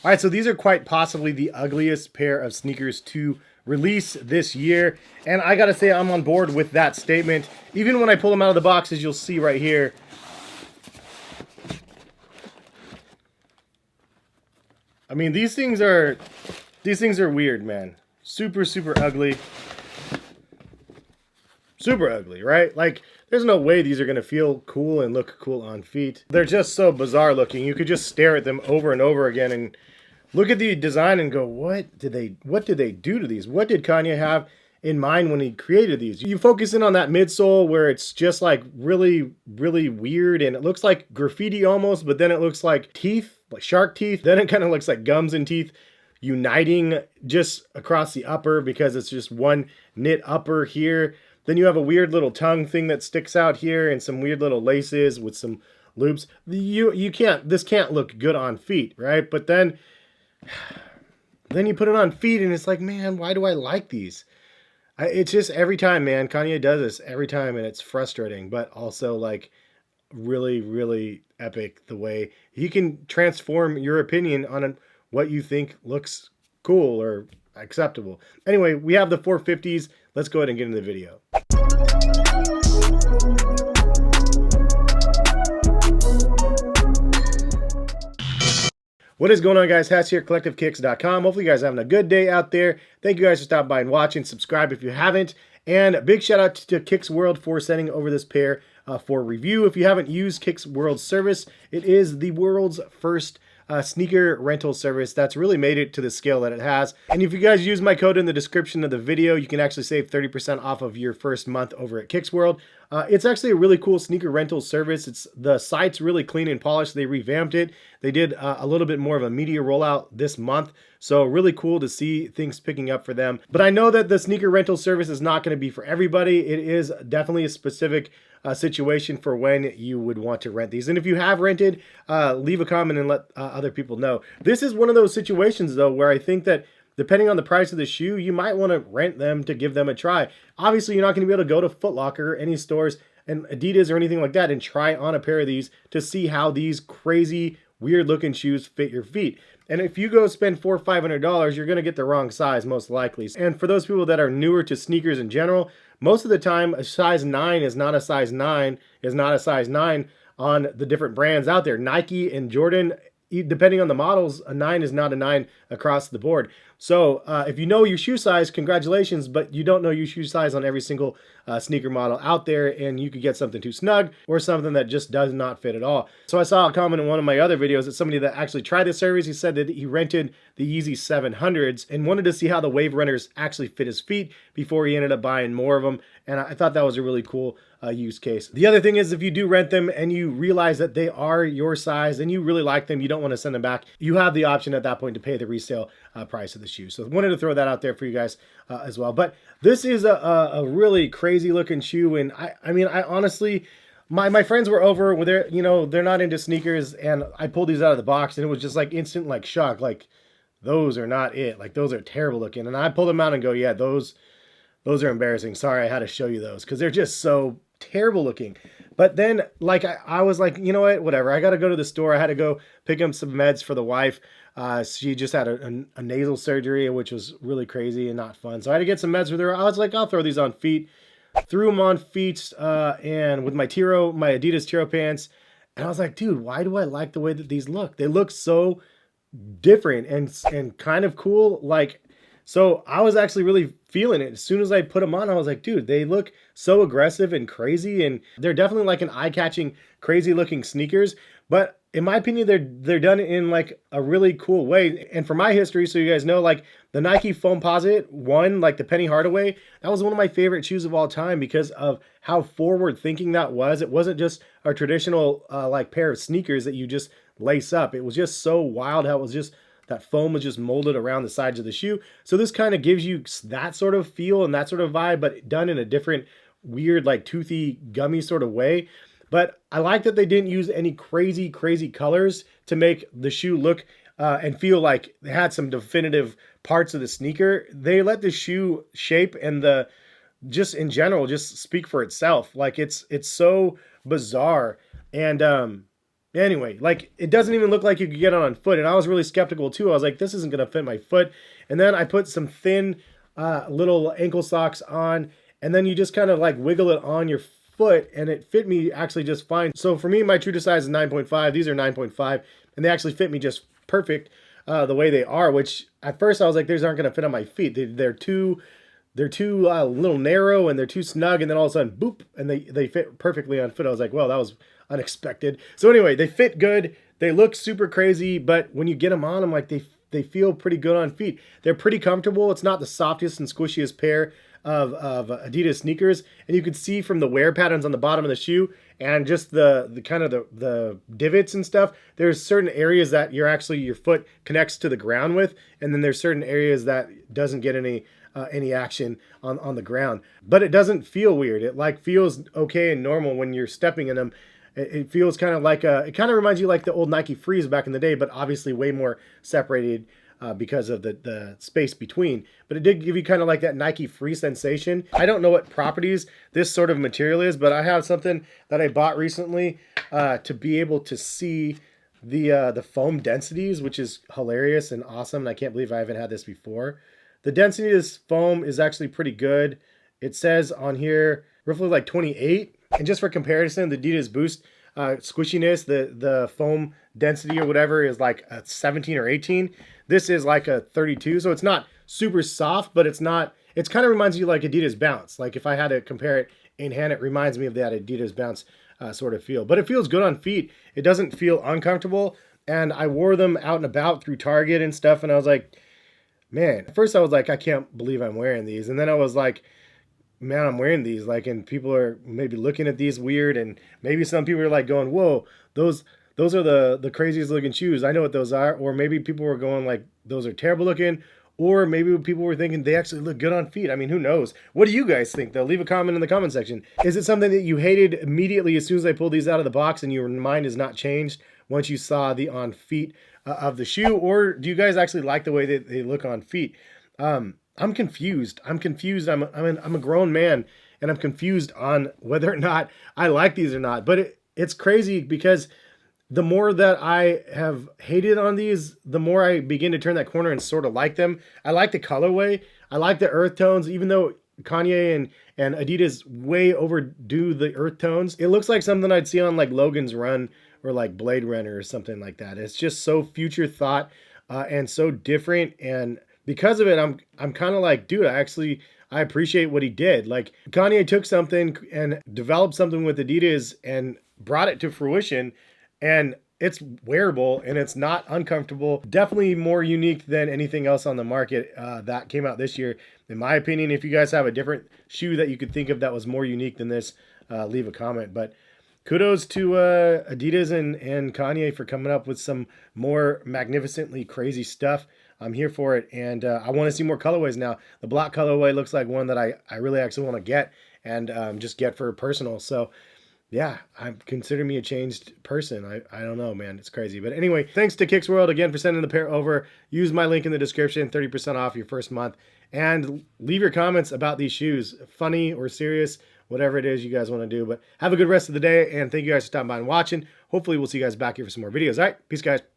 All right, so these are quite possibly the ugliest pair of sneakers to release this year. And I gotta say, I'm on board with that statement. Even when I pull them out of the box, as you'll see right here. I mean, these things are weird, man. Super, super ugly. Super ugly, right? Like, there's no way these are gonna feel cool and look cool on feet. They're just so bizarre looking. You could just stare at them over and over again and look at the design and go, what did they do to these? What did Kanye have in mind when he created these? You focus in on that midsole where it's just like really, really weird and it looks like graffiti almost, but then it looks like teeth, like shark teeth. Then it kind of looks like gums and teeth uniting just across the upper because it's just one knit upper here. Then you have a weird little tongue thing that sticks out here and some weird little laces with some loops. This can't look good on feet, right? But then you put it on feet and it's like, man, why do I like these? It's just every time, man. Kanye does this every time and it's frustrating, but also like really, really epic the way he can transform your opinion on what you think looks cool or acceptable. Anyway, we have the 450s. Let's go ahead and get into the video. What is going on, guys? Hess here, CollectiveKicks.com. Hopefully you guys are having a good day out there. Thank you guys for stopping by and watching. Subscribe if you haven't. And a big shout out to KYX World for sending over this pair for review. If you haven't used KYX World's service, it is the world's first sneaker rental service that's really made it to the scale that it has. And if you guys use my code in the description of the video, you can actually save 30% off of your first month over at KYX World. It's actually a really cool sneaker rental service. The site's really clean and polished. They revamped it. They did a little bit more of a media rollout this month. So really cool to see things picking up for them. But I know that the sneaker rental service is not going to be for everybody. It is definitely a specific situation for when you would want to rent these. And if you have rented, leave a comment and let other people know. This is one of those situations though where I think that depending on the price of the shoe, you might want to rent them to give them a try. Obviously, you're not going to be able to go to Foot Locker or any stores and Adidas or anything like that and try on a pair of these to see how these crazy, weird looking shoes fit your feet. And if you go spend $400 or $500, you're going to get the wrong size most likely. And for those people that are newer to sneakers in general, most of the time a size 9 is not a size 9 on the different brands out there. Nike and Jordan, depending on the models, a 9 is not a 9 across the board. So if you know your shoe size, congratulations, but you don't know your shoe size on every single sneaker model out there, and you could get something too snug or something that just does not fit at all. So I saw a comment in one of my other videos that somebody that actually tried this service, he said that he rented the Yeezy 700s and wanted to see how the Wave Runners actually fit his feet before he ended up buying more of them. And I thought that was a really cool use case. The other thing is if you do rent them and you realize that they are your size and you really like them, you don't want to send them back, you have the option at that point to pay the resale price of the shoe. So I wanted to throw that out there for you guys as well. But this is a really crazy looking shoe. And I mean, I honestly, my friends were over with their, they're not into sneakers, and I pulled these out of the box and it was just like instant like shock. Like, those are not it. Like, those are terrible looking. And I pulled them out and go, yeah, those are embarrassing. Sorry, I had to show you those because they're just so terrible looking. But then like I was like, you know what, whatever. I got to go to the store. I had to go pick up some meds for the wife. She just had a nasal surgery, which was really crazy and not fun. So I had to get some meds with her. I was like, I'll throw these on feet. Threw them on feet and with my Adidas Tiro pants. And I was like, dude, why do I like the way that these look? They look so different and kind of cool. Like, so I was actually really feeling it. As soon as I put them on, I was like, dude, they look so aggressive and crazy. And they're definitely like an eye-catching, crazy looking sneakers. But in my opinion, they're done in like a really cool way. And for my history, so you guys know, like the Nike Foamposite 1, like the Penny Hardaway, that was one of my favorite shoes of all time because of how forward thinking that was. It wasn't just a traditional like pair of sneakers that you just lace up. It was just so wild how it was just, that foam was just molded around the sides of the shoe. So this kind of gives you that sort of feel and that sort of vibe, but done in a different weird, like toothy, gummy sort of way. But I like that they didn't use any crazy colors to make the shoe look and feel like they had some definitive parts of the sneaker. They let the shoe shape and just in general, just speak for itself. Like it's so bizarre. And Anyway, like it doesn't even look like you could get it on foot, and I was really skeptical too. I was like, this isn't gonna fit my foot. And then I put some thin little ankle socks on, and then you just kind of like wiggle it on your foot, and it fit me actually just fine. So for me, my true to size is 9.5. These are 9.5, and they actually fit me just perfect the way they are. Which at first I was like, these aren't gonna fit on my feet. They're too little narrow, and they're too snug, and then all of a sudden, boop, and they fit perfectly on foot. I was like, well, that was unexpected. So anyway, they fit good. They look super crazy, but when you get them on, I'm like, they feel pretty good on feet. They're pretty comfortable. It's not the softest and squishiest pair of Adidas sneakers, and you can see from the wear patterns on the bottom of the shoe and just the kind of the divots and stuff. There's certain areas that your foot connects to the ground with, and then there's certain areas that doesn't get any action on the ground. But it doesn't feel weird. It like feels okay and normal when you're stepping in them. It feels kind of like it kind of reminds you like the old Nike Frees back in the day, but obviously way more separated because of the space between. But it did give you kind of like that Nike Free sensation. I don't know what properties this sort of material is, but I have something that I bought recently to be able to see the foam densities, which is hilarious and awesome. And I can't believe I haven't had this before. The density of this foam is actually pretty good. It says on here roughly like 28. And just for comparison, the Adidas Boost squishiness, the foam density or whatever is like a 17 or 18. This is like a 32. So it's not super soft, but it's kind of reminds you like Adidas Bounce. Like if I had to compare it in hand, it reminds me of that Adidas Bounce sort of feel. But it feels good on feet. It doesn't feel uncomfortable. And I wore them out and about through Target and stuff. And I was like, man, at first I was like, I can't believe I'm wearing these. And then I was like, man, I'm wearing these, like, and people are maybe looking at these weird, and maybe some people are like going, whoa, those are the craziest looking shoes. I know what those are. Or maybe people were going like, those are terrible looking. Or maybe people were thinking they actually look good on feet. I mean, who knows? What do you guys think, though? Leave a comment in the comment section. Is it something that you hated immediately as soon as I pulled these out of the box and your mind is not changed once you saw the on feet of the shoe? Or do you guys actually like the way that they look on feet? I'm confused. I'm a grown man, and I'm confused on whether or not I like these or not. But it's crazy because the more that I have hated on these, the more I begin to turn that corner and sort of like them. I like the colorway. I like the earth tones, even though Kanye and Adidas way overdo the earth tones. It looks like something I'd see on like Logan's Run or like Blade Runner or something like that. It's just so future thought and so different. And because of it, I'm kind of like, dude, I appreciate what he did. Like Kanye took something and developed something with Adidas and brought it to fruition, and it's wearable and it's not uncomfortable. Definitely more unique than anything else on the market that came out this year, in my opinion. If you guys have a different shoe that you could think of that was more unique than this, leave a comment. But kudos to Adidas and Kanye for coming up with some more magnificently crazy stuff. I'm here for it, and I want to see more colorways now. The black colorway looks like one that I really actually want to get and just get for personal. So yeah, I consider me a changed person. I don't know, man. It's crazy. But anyway, thanks to KYX World again for sending the pair over. Use my link in the description, 30% off your first month. And leave your comments about these shoes, funny or serious, whatever it is you guys want to do. But have a good rest of the day, and thank you guys for stopping by and watching. Hopefully we'll see you guys back here for some more videos. All right, peace, guys.